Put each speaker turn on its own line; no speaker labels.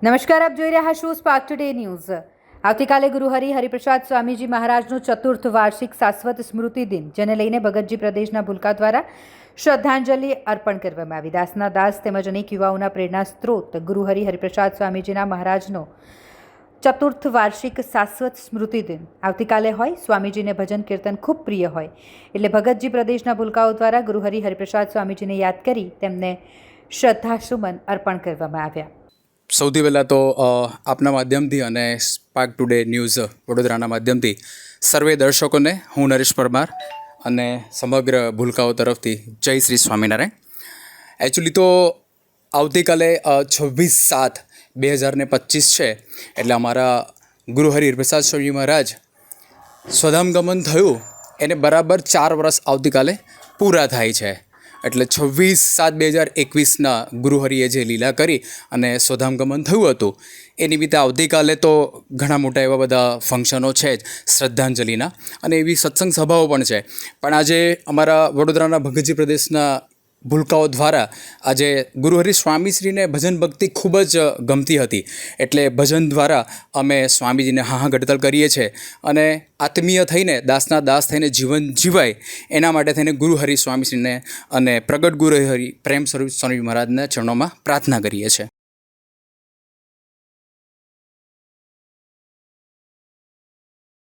નમસ્કાર, આપ જોઈ રહ્યા છો સ્પાર્ક ટુડે ન્યૂઝ। આવતીકાલે ગુરુહરિ હરિપ્રસાદ સ્વામીજી મહારાજનો ચતુર્થ વાર્ષિક શાશ્વત સ્મૃતિ દિન, જેને લઈને ભગતજી પ્રદેશના ભૂલકા દ્વારા શ્રદ્ધાંજલિ અર્પણ કરવામાં આવી। દાસના દાસ તેમજ અનેક યુવાઓના પ્રેરણા સ્ત્રોત ગુરુહરિ હરિપ્રસાદ સ્વામીજીના મહારાજનો ચતુર્થ વાર્ષિક શાશ્વત સ્મૃતિ દિન આવતીકાલે હોય। સ્વામીજીને ભજન કીર્તન ખૂબ પ્રિય હોય, એટલે ભગતજી પ્રદેશના ભૂલકાઓ દ્વારા ગુરુહરિ હરિપ્રસાદ સ્વામીજીને યાદ કરી તેમને શ્રદ્ધાસુમન અર્પણ કરવામાં આવ્યા।
સૌથી પહેલાં તો આપના માધ્યમથી અને સ્પાર્ક ટુડે ન્યૂઝ વડોદરાના માધ્યમથી સર્વે દર્શકોને હું નરેશ પરમાર અને સમગ્ર ભૂલકાઓ તરફથી જય શ્રી સ્વામિનારાયણ। એકચ્યુઅલી તો આવતીકાલે 26/7/2025 છે, એટલે અમારા ગુરુહરિ હરિપ્રસાદ સ્વામી મહારાજ સ્વધામ ગમન થયું એને બરાબર 4 વર્ષ આવતીકાલે પૂરા થાય છે। એટલે 26/7/2021ના ગુરુહરિએ જે લીલા કરી અને સ્વધામ ગમન થયું હતું એ નિમિત્તે આવતીકાલે તો ઘણા મોટા એવા બધા ફંક્શનો છે જ શ્રદ્ધાંજલિના, અને એવી સત્સંગ સભાઓ પણ છે। પણ આજે અમારા વડોદરાના ભગતજી પ્રદેશના ભૂલકાઓ દ્વારા આજે ગુરુહરિ સ્વામીશ્રીને ભજન ભક્તિ ખૂબ જ ગમતી હતી, એટલે ભજન દ્વારા અમે સ્વામીજીને હા ગડતલ કરીએ છીએ અને આત્મીય થઈને દાસના દાસ થઈને જીવન જીવાય એના માટે થઈને ગુરુહરિ સ્વામીશ્રીને અને પ્રગટ ગુરુહરિ પ્રેમ સ્વરૂપ સ્વામી મહારાજના ચરણોમાં પ્રાર્થના કરીએ છીએ।